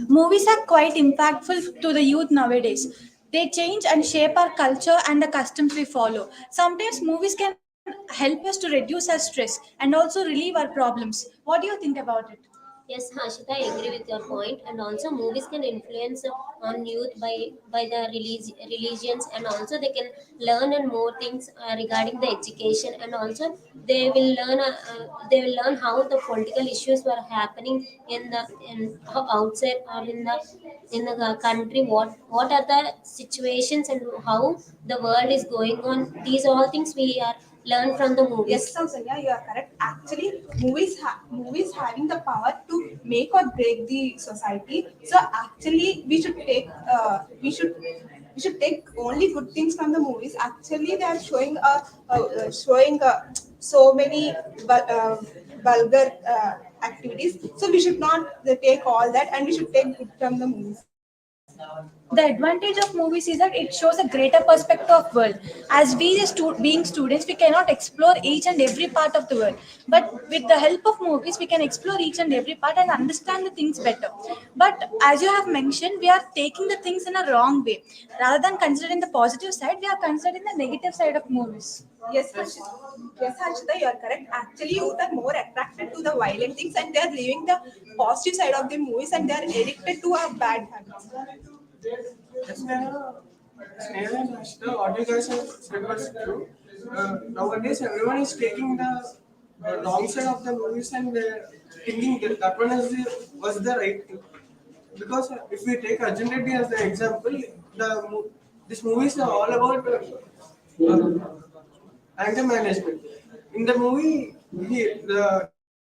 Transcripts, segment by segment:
Movies are quite impactful to the youth nowadays. They change and shape our culture and the customs we follow. Sometimes movies can help us to reduce our stress and also relieve our problems. What do you think about it? Yes, Hashita, I agree with your point. And also, movies can influence on youth by the religions, and also they can learn and more things regarding the education, and also they will learn how the political issues were happening in outside or in the country. What are the situations and how the world is going on? These all things we are learn from the movies. Yes, Sausanya, you are correct. Actually, movies having the power to make or break the society. So actually, we should take only good things from the movies. Actually, they are showing so many vulgar activities. So we should not take all that, and we should take good from the movies. The advantage of movies is that it shows a greater perspective of world. As we being students, we cannot explore each and every part of the world, but with the help of movies we can explore each and every part and understand the things better. But as you have mentioned, we are taking the things in a wrong way. Rather than considering the positive side, we are considering the negative side of movies. Yes, Harshita. Yes, Harshita, you are correct. Actually, youth are more attracted to the violent things, and they are leaving the positive side of the movies, and they are addicted to a bad habits. Sneha and Ashita, what you guys have said was true. Nowadays, everyone is taking the wrong side of the movies and they're thinking that one was the right thing. Because if we take Arjun Reddy as the example, this movies are all about anger management. In the movie, the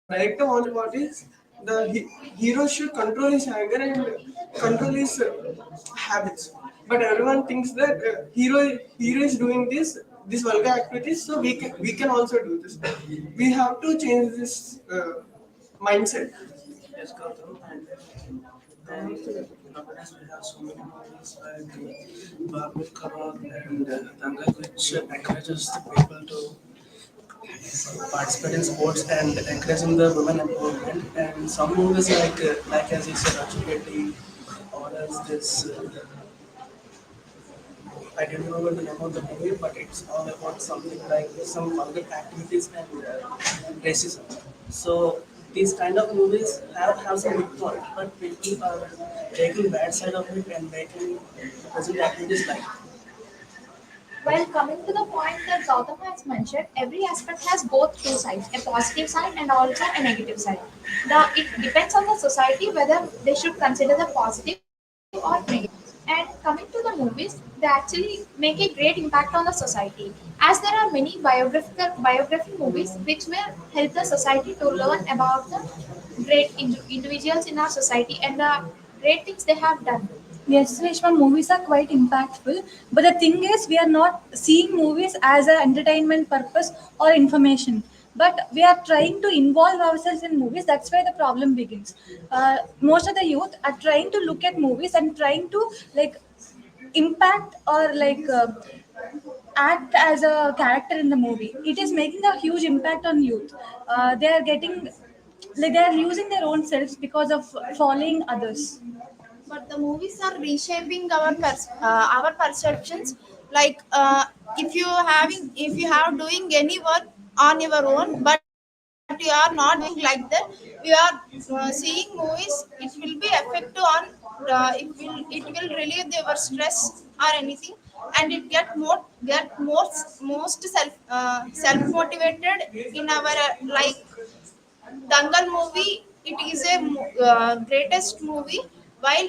director wants what is hero should control his anger and control his habits. But everyone thinks that hero is doing this vulgar activities, so we can also do this. We have to change this mindset. Yes, Gautam. And nowadays we have so many movies like Barbie Kaval and Dangal, which encourages the people to participate in sports and encouraging the women empowerment. And some movies like as you said, Rachel or else this. I don't know the name of the movie, but it's all about something like some vulgar activities and racism. So these kind of movies have some good point, but people are taking bad side of it and making present activities like. Well, coming to the point that Gautam has mentioned, every aspect has both two sides, a positive side and also a negative side. It depends on the society whether they should consider the positive or negative. And coming to the movies, they actually make a great impact on the society, as there are many biography movies which will help the society to learn about the great individuals in our society and the great things they have done. Yes, Reshma, movies are quite impactful, but the thing is, we are not seeing movies as an entertainment purpose or information. But we are trying to involve ourselves in movies. That's where the problem begins. Most of the youth are trying to look at movies and trying to like impact or act as a character in the movie. It is making a huge impact on youth. They are getting like they are losing their own selves because of following others. But the movies are reshaping our perceptions. Like if you have doing any work on your own, but you are not doing like that, you are seeing movies. It will be effective on it will relieve your stress or anything, and it get most self motivated in our like Dangal movie. It is a greatest movie, while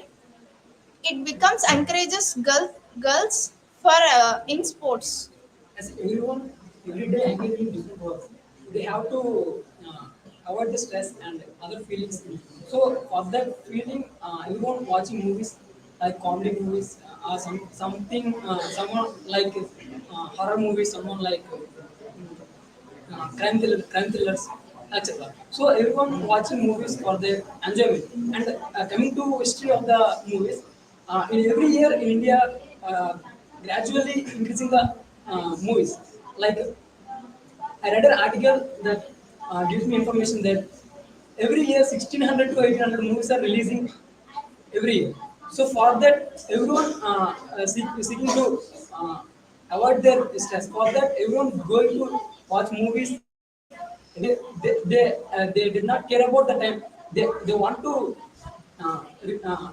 it becomes encourages girls for in sports. As everyone every day engaged in different work, they have to avoid the stress and other feelings. So for that feeling, everyone watching movies like comedy movies or something, someone like horror movies, someone like crime thrillers, etc. So everyone watching movies for their enjoyment. And coming to history of the movies, in every year in India, gradually increasing the movies. Like I read an article that gives me information that every year 1600 to 1800 movies are releasing every year. So for that, everyone seeking to uh, avoid their stress. For that, everyone going to watch movies. They did not care about the time. They want to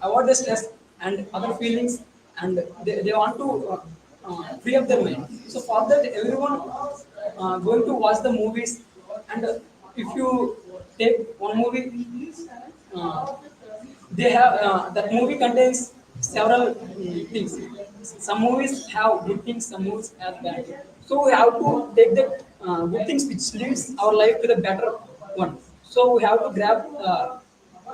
avoid the stress and other feelings, and they want to free up their mind. So for that, everyone going to watch the movies. And if you take one movie, uh, they have that movie contains several things. Some movies have good things, some movies have bad things. So we have to take the good things which leads our life to the better one. So we have to grab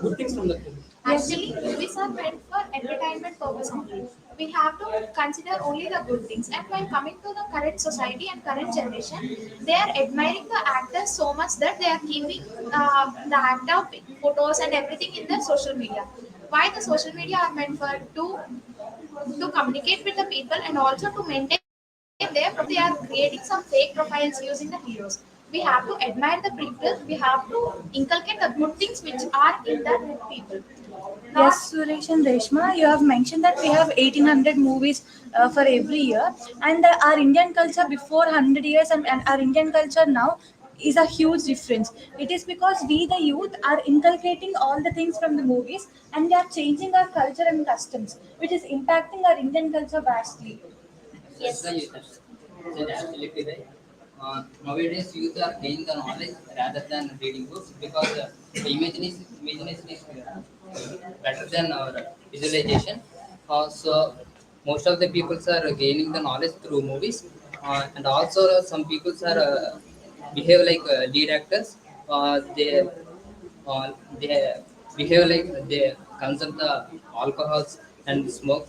good things from the movie. Yes. Actually, movies are meant for entertainment purpose only. We have to consider only the good things. And while coming to the current society and current generation, they are admiring the actors so much that they are keeping the actor photos and everything in their social media. Why the social media are meant for to communicate with the people and also to maintain their profile. They are creating some fake profiles using the heroes. We have to admire the people. We have to inculcate the good things which are in the people. Yes, Not Suresh and Reshma, you have mentioned that we have 1800 movies for every year, and our Indian culture before 100 years and our Indian culture now is a huge difference. It is because we, the youth, are inculcating all the things from the movies and they are changing our culture and customs, which is impacting our Indian culture vastly. Yes. You said absolutely right. Nowadays, youth are gaining the knowledge rather than reading books because the imagination is better than our visualization. So, most of the people are gaining the knowledge through movies, and also some people are behave like lead actors. They behave like they consume the alcohols and smoke,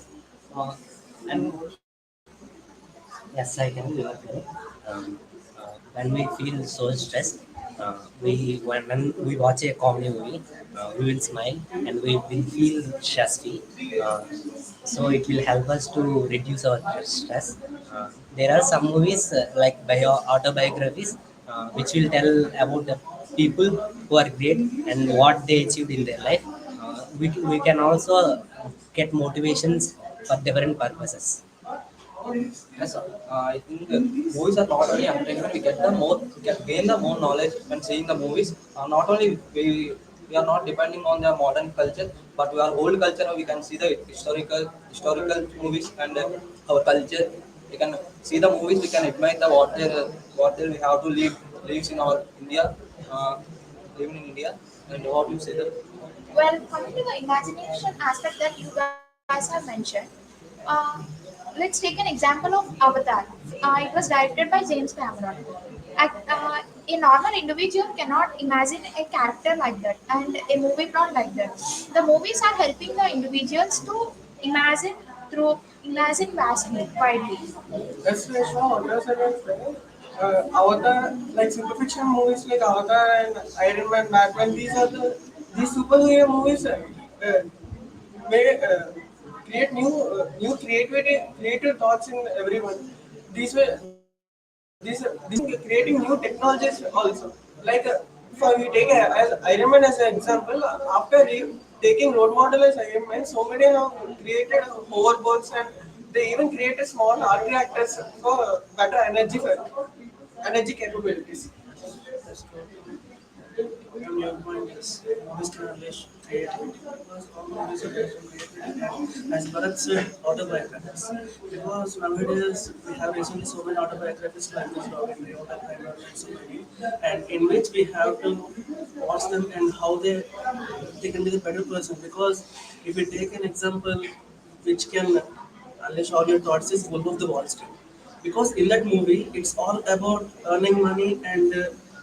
and Yes, I can feel it. Um, when we feel so stressed, when we watch a comedy movie, we will smile and we will feel stress free. Uh, so it will help us to reduce our stress. There are some movies like autobiographies, which will tell about the people who are great and what they achieved in their life. We can also get motivations for different purposes. Yes, sir. I think movies are not only entertainment. We get gain the more knowledge when seeing the movies. Not only we are not depending on the modern culture, but our old culture. We can see the historical movies and our culture. We can see the movies. We can admire the what they we have to lives in our India, uh, living in India, and what you say that. well, coming to the imagination aspect that you guys have mentioned. Uh, let's take an example of Avatar. It was directed by James Cameron. A normal individual cannot imagine a character like that and a movie plot like that. The movies are helping the individuals to imagine through imagine vastly, widely. That's like on the other side of friend. Avatar, like super fiction movies like Avatar and Iron Man, Batman, these superhero movies may create new creative thoughts in everyone. These creating new technologies also. Like for we take as Iron Man as an example. After taking role model as Iron Man, so many have created hoverboards and they even created small art reactors for better energy capabilities. That's true. And your point is movies can unleash creativity because all movies are based on creativity. As Bharat said, autobiographies. Because nowadays we have recently so many autobiographies like this Robin Hood and so many, and in which we have to watch them and how they can be the better person. Because if we take an example which can unleash all your thoughts is Wolf of the Wall Street. Because in that movie, it's all about earning money and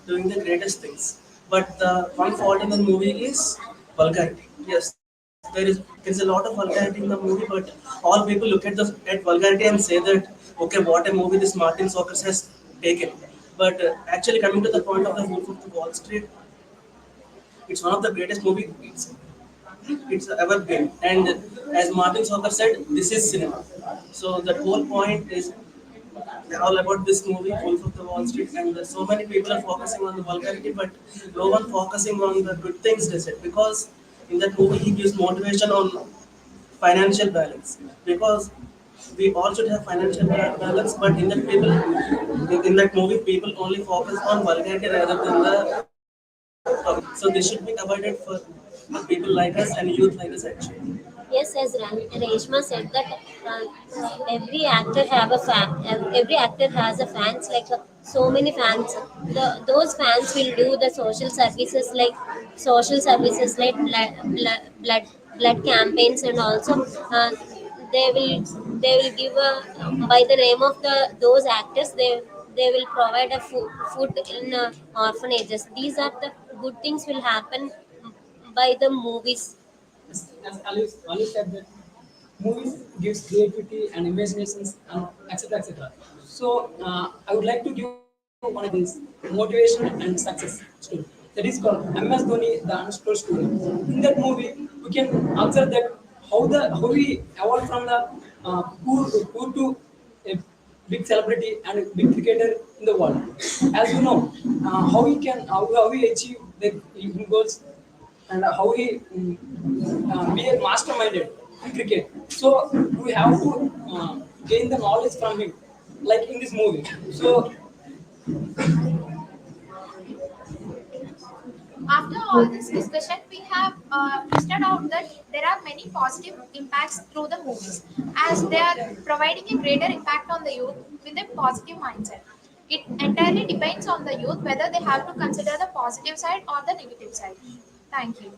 doing the greatest things. But the one fault in the movie is vulgarity. Yes, there is a lot of vulgarity in the movie, but all people look at the at vulgarity and say that okay, what a movie this Martin Scorsese has taken. But actually, coming to the point of the Wolf of the Wall Street, it's one of the greatest movies it's ever been. And as Martin Scorsese said, this is cinema. So that whole point is all about this movie, Wolf of the Wall Street, and so many people are focusing on the vulgarity, but no one focusing on the good things they said. Because in that movie, he gives motivation on financial balance. Because we all should have financial balance, but in that in that movie, people only focus on vulgarity rather than the topic. So this should be avoided for people like us and youth like us actually. Yes, as Reshma said that every actor have a fan. Every actor has a fans. Like so many fans. Those fans will do the social services like blood campaigns, and also they will they will give a, by the name of those actors, they will provide a food in orphanages. These are the good things will happen by the movies. As Ali said that movies gives creativity and imaginations and etc etc. So I would like to give one example of this motivation and success story. That is called MS Dhoni, the Untold Story. In that movie, we can observe that how we evolved from the poor to a big celebrity and a big cricketer in the world. As you know, how we achieve the goals and how he be a masterminded in cricket. So we have to gain the knowledge from him, like in this movie. So After all this discussion, we have listed out that there are many positive impacts through the movies, as they are providing a greater impact on the youth with a positive mindset. It entirely depends on the youth whether they have to consider the positive side or the negative side. Thank you.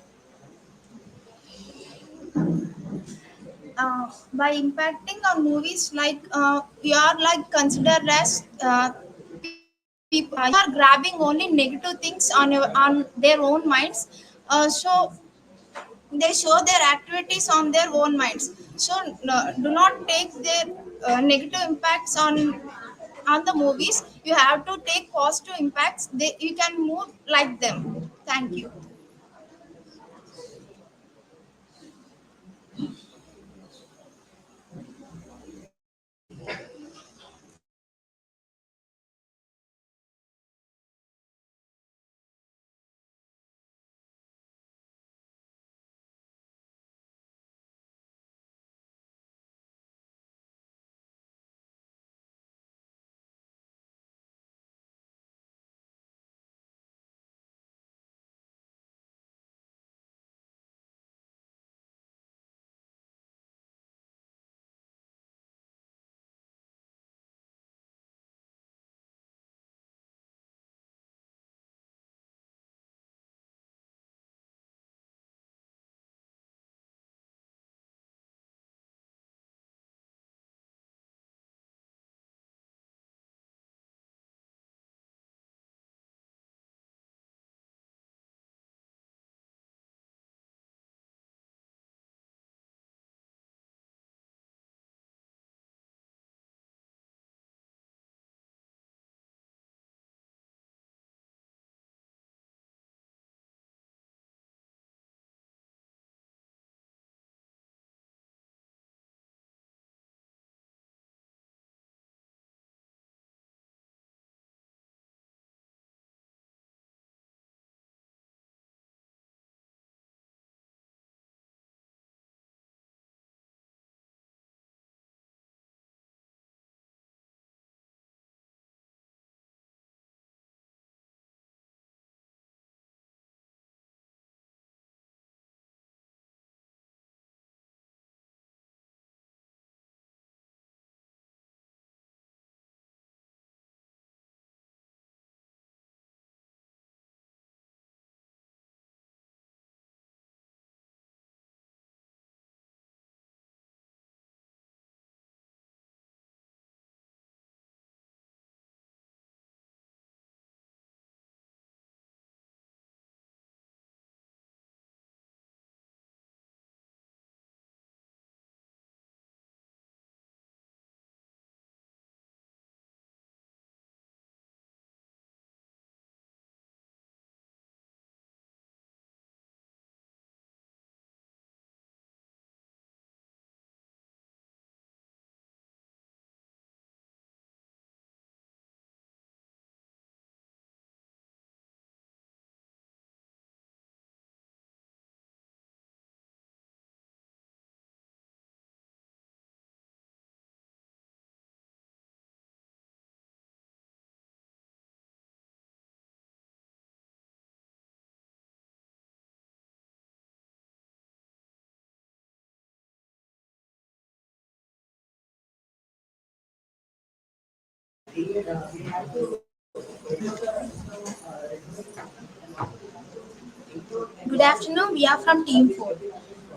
By impacting on movies, like we are like considered as people who are grabbing only negative things on their own minds. So they show their activities on their own minds. So do not take their negative impacts on the movies. You have to take positive impacts. You can move like them. Thank you. Good afternoon, we are from Team 4.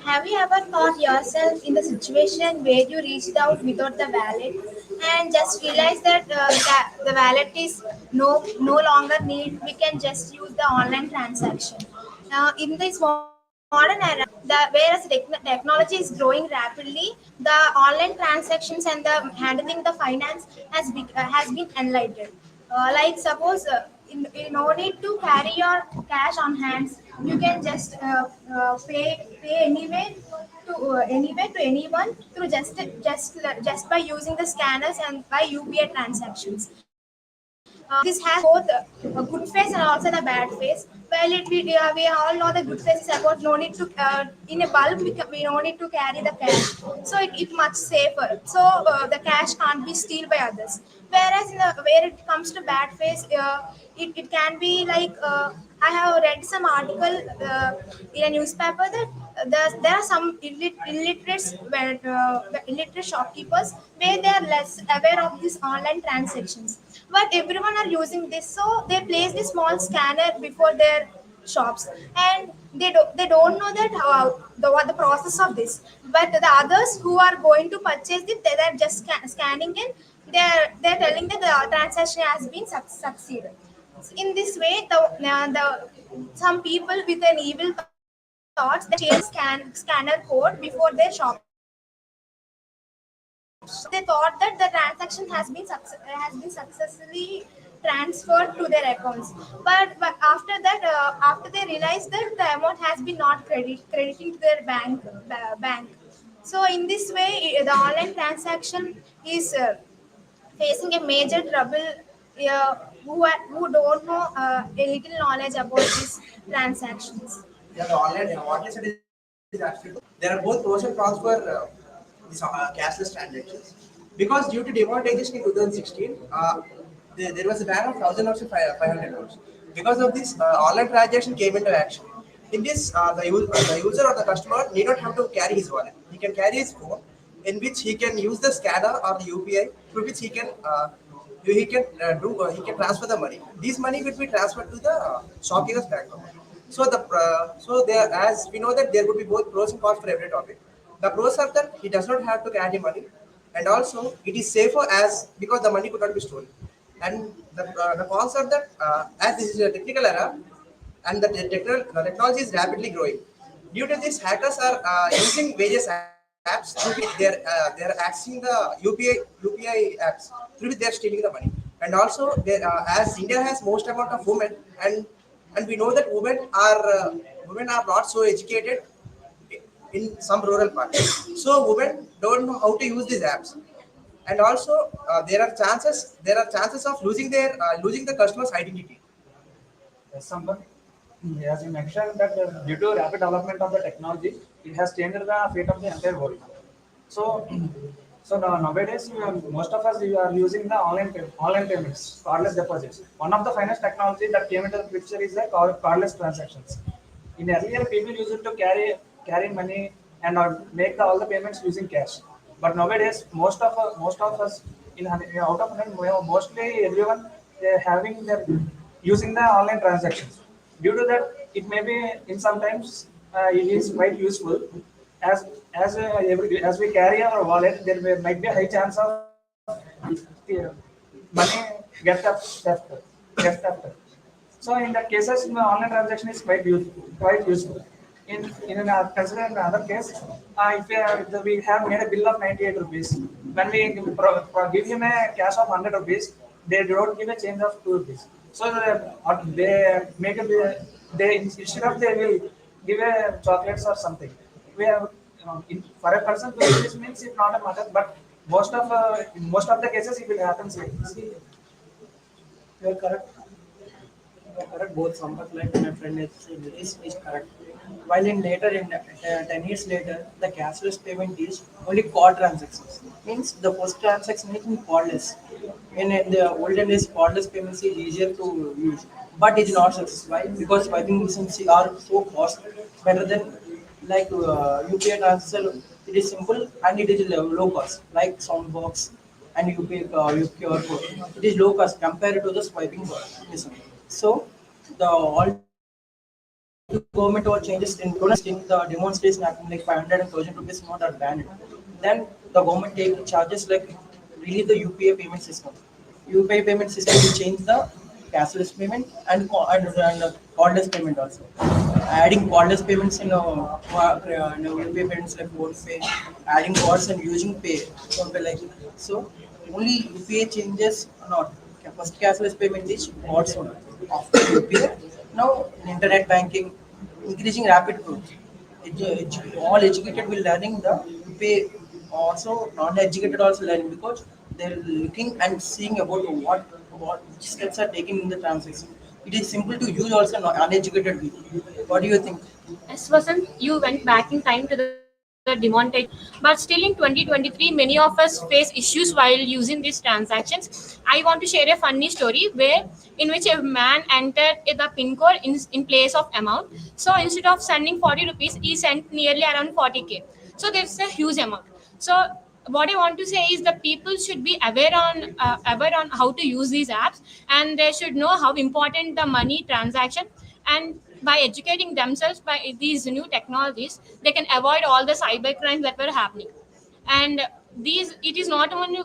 Have you ever thought yourself in the situation where you reached out without the wallet and just realized that the wallet is no longer need? We can just use the online transaction. In this modern era, whereas technology is growing rapidly, the online transactions and the handling the finance has been enlightened. Like suppose you no need to carry your cash on hands. You can just pay anywhere to anyone through just by using the scanners and by UPI transactions. This has both a good face and also the bad face. Well, we all know the good face is about no need to in a bulk we no need to carry the cash, so it much safer. So the cash can't be stolen by others. Whereas where it comes to bad face, it can be like I have read some article in a newspaper that there are some illiterate shopkeepers where they are less aware of these online transactions. But everyone are using this, so they place the small scanner before their shops, and they don't know that how what the process of this. But the others who are going to purchase it, they're just scanning in. They're telling that the transaction has been succeeded. In this way, the some people with an evil thoughts they change scanner code before their shopping. So they thought that the transaction has been successfully transferred to their accounts. But after that, after they realized that the amount has been not crediting to their bank. So in this way, the online transaction is facing a major trouble. Who don't know a little knowledge about these transactions. Yeah, the online what you said is absolutely true. There are both pros and cons for these cashless transactions. Because due to demonetization in 2016, there was a ban of 1,000 notes to 500 notes. Because of this, online transaction came into action. In this, the user or the customer need not have to carry his wallet. He can carry his phone, in which he can use the scanner or the UPI, through which he can transfer the money. This money will be transferred to the shopkeeper's bank account. So there, as we know that there would be both pros and cons for every topic. The pros are that he does not have to carry money, and also it is safer as because the money could not be stolen. And the cons are that as this is a technical era, and the technology is rapidly growing. Due to this, hackers are using various apps through which they are accessing the UPI apps through which they are stealing the money. And also, as India has most amount of women, and we know that women are not so educated in some rural parts. So women don't know how to use these apps, and also there are chances of losing the customer's identity. Yes, Sampan. As you mentioned that due to rapid development of the technology, it has changed the fate of the entire world. So, nowadays most of us we are using the online payments, cardless deposits. One of the finest technology that came into the picture is the cardless transactions. In earlier, people used to carry money and all the payments using cash. But nowadays, most of us out of them, mostly everyone they having their using the online transactions. Due to that, it may be in sometimes it is quite useful as we carry our wallet. Might be a high chance of money get theft, get theft. So in that cases, the online transaction is quite useful. Consider another case, we have made a bill of 98 rupees. When we give him a cash of 100 rupees, they don't give a change of 2 rupees. So they make a they instead of they will give a chocolates or something. We have for a person, 2 rupees means it's not a matter, but in most of the cases it will happen. You are correct. You are correct. Both Sampath, like my friend has said, is correct. While in later, in 10 years later, the cashless payment is only card transactions. Means the post transaction is cardless. In the olden days, cardless payments is easier to use, but it's not successful. Why? Because swiping machines are so cost better than like UPI transfer. It is simple and it is low cost, like sound box and you QR code. It is low cost compared to the swiping machine. So the all the government or changes in the demonstration happening like 500 and 1,000 rupees not are banned. Then the government take charges like release the UPI payment system. UPI payment system will change the cashless payment and cardless payment also. Adding cardless payments in UPI payments like PhonePe, adding cards and using pay PhonePe like so. Only UPI changes or not. First cashless payment is cards only. After UPI, now internet banking, increasing rapid growth. All educated will learning the UPI. Also non-educated also learning because they're looking and seeing about what steps are taken in the transaction. It is simple to use also not uneducated people. What do you think? As wasn't you went back in time to the demonetization, but still in 2023, many of us face issues while using these transactions. I want to share a funny story where in which a man entered the pin code in place of amount. So instead of sending 40 rupees, he sent nearly around 40K. So there's a huge amount. So what I want to say is that people should be aware on how to use these apps, and they should know how important the money transaction. And by educating themselves by these new technologies, they can avoid all the cyber crimes that were happening. And these it is not only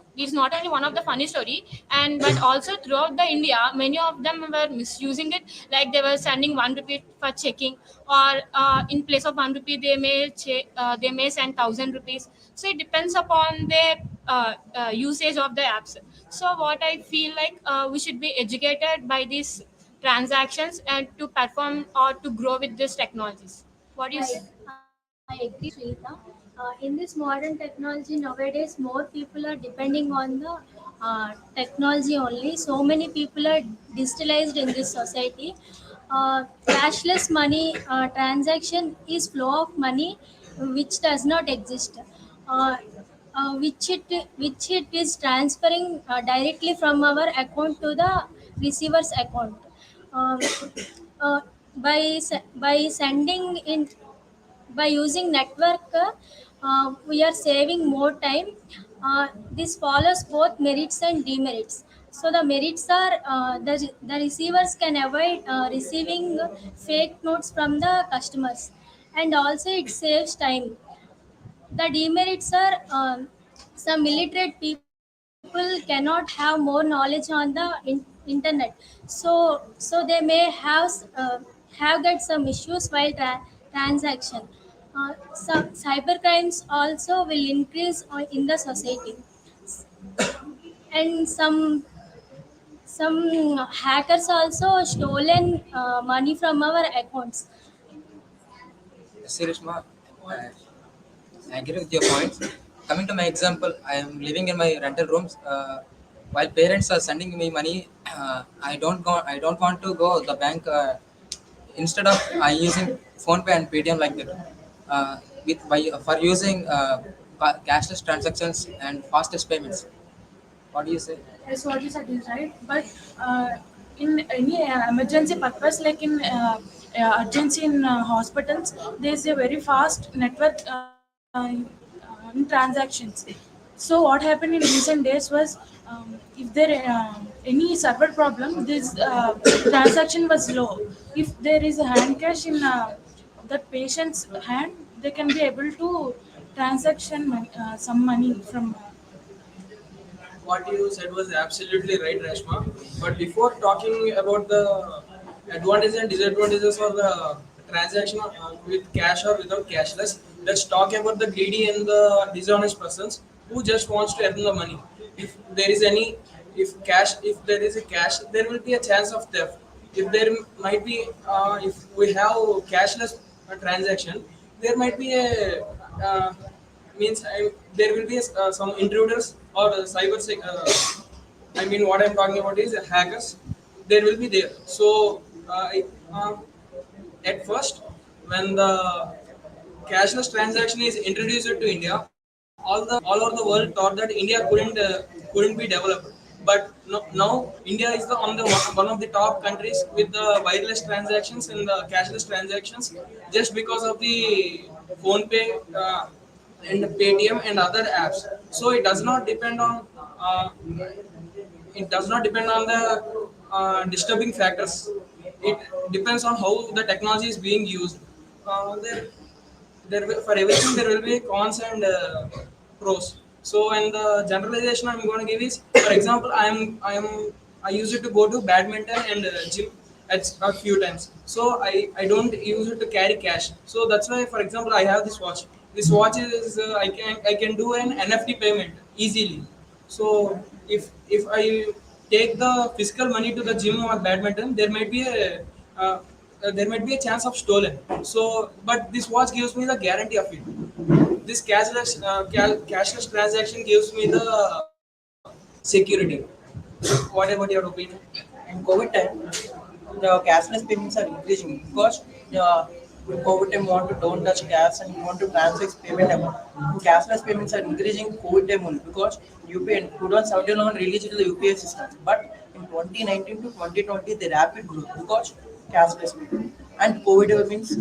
one of the funny story, and but also throughout the India, many of them were misusing it. Like they were sending 1 rupee for checking, or in place of 1 rupee they may send 1,000 rupees. So it depends upon their usage of the apps. So what I feel like, we should be educated by these transactions and to perform or to grow with these technologies. What do you say? I agree with Shrita. In this modern technology nowadays, more people are depending on the technology only. So many people are digitalized in this society. Cashless money transaction is flow of money which does not exist. Uh, which it is transferring directly from our account to the receiver's account. Um, uh, by sending in by using network, we are saving more time. This follows both merits and demerits. So the merits are, the receivers can avoid receiving fake notes from the customers, and also it saves time. The demerits are, some illiterate people cannot have more knowledge on the internet, so they may have got some issues while transaction. Some cybercrimes also will increase in the society, and some hackers also stolen money from our accounts. Sirishma, I agree with your points. Coming to my example, I am living in my rental rooms. While parents are sending me money, I don't go. I don't want to go the bank. Instead of using PhonePe and Paytm like that, with by for using cashless transactions and fastest payments. What do you say? Yes, what you said is right. But in any emergency purpose, like in urgency in hospitals, there is a very fast network in transactions. So what happened in recent days was, if there any server problem, this transaction was low. If there is a hand cash in that patient's hand, they can be able to some money from. What you said was absolutely right, Rashma. But before talking about the advantages and disadvantages of the transaction with cash or without cashless, let's talk about the greedy and the dishonest persons who just wants to earn the money. If there is any, if there is a cash, there will be a chance of theft. If there might be, if we have cashless transaction, there might be a means there will be some intruders or I mean, what I'm talking about is hackers. There will be there. So, at first, when the cashless transaction is introduced to India, all over the world thought that India couldn't be developed. But no, now India is one of the top countries with the wireless transactions and the cashless transactions, just because of the PhonePe and Paytm and other apps. So it does not depend on uh, it does not depend on the disturbing factors. It depends on how the technology is being used. For everything there will be cons and pros. So, and the generalization I'm going to give is, for example, I used to go to badminton and gym at a few times. So I don't use it to carry cash. So that's why, for example, I have this watch. This watch is I can do an NFT payment easily. So if I take the physical money to the gym or badminton, there might be a chance of stolen. So, but this watch gives me the guarantee of it. This cashless transaction gives me the security. What about your opinion? In COVID time, the cashless payments are increasing because in COVID time, you want to don't touch cash and you want to transfer payment amount. Cashless payments are increasing COVID time only because UPI in 2017 on released the UPI system. But in 2019 to 2020, the rapid growth because cashless payment. And COVID means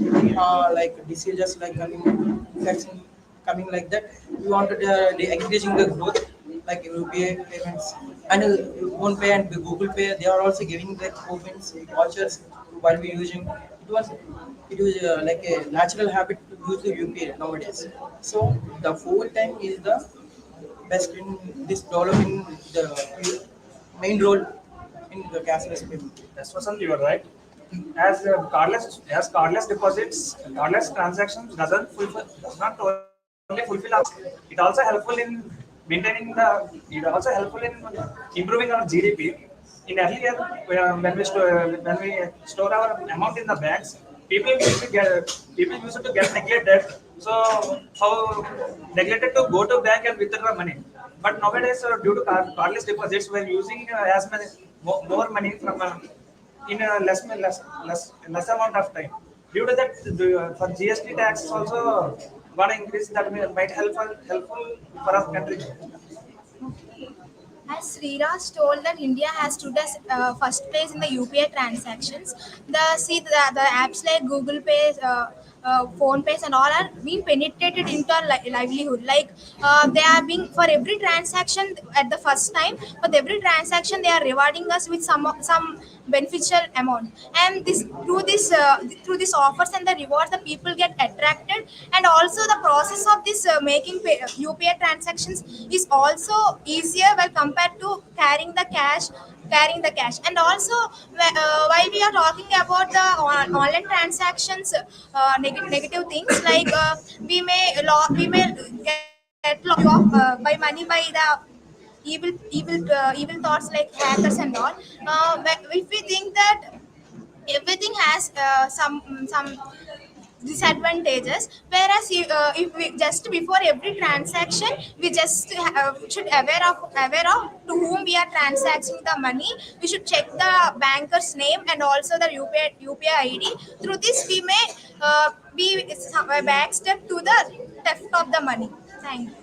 like diseases like infection coming like that. We wanted increasing the growth like UPI payments and PhonePay and Google Pay. They are also giving like coupons, vouchers while we using. It was like a natural habit to use the UPI nowadays. So the full time is the best in this developing the main role in the cashless payment. That's what you are right. As cardless deposits, cardless transactions does not only fulfill our it also helpful in maintaining the it also helpful in improving our GDP. In earlier when we store our amount in the banks, people used to get neglected. So how neglected to go to bank and withdraw money. But nowadays, due to cardless deposits, we're using as many more money from in a less amount of time. Due to that, for GST tax also gonna increase that might helpful for our country. As Sriraj told that India has stood as first place in the UPI transactions, the apps like Google Pay, Phone Pays, and all are being penetrated into our livelihood. Like they are being for every transaction at the first time, for every transaction they are rewarding us with some beneficial amount. And this through these offers and the rewards, the people get attracted, and also the process of this UPI transactions is also easier while compared to carrying the cash. And also while we are talking about the online transactions, negative things like we may get by money by the evil thoughts like hackers and all. If we think that everything has some disadvantages, whereas if we just before every transaction we just should aware of to whom we are transacting the money. We should check the banker's name and also the UPI ID. Through this we may be a back step to the theft of the money. Thank you.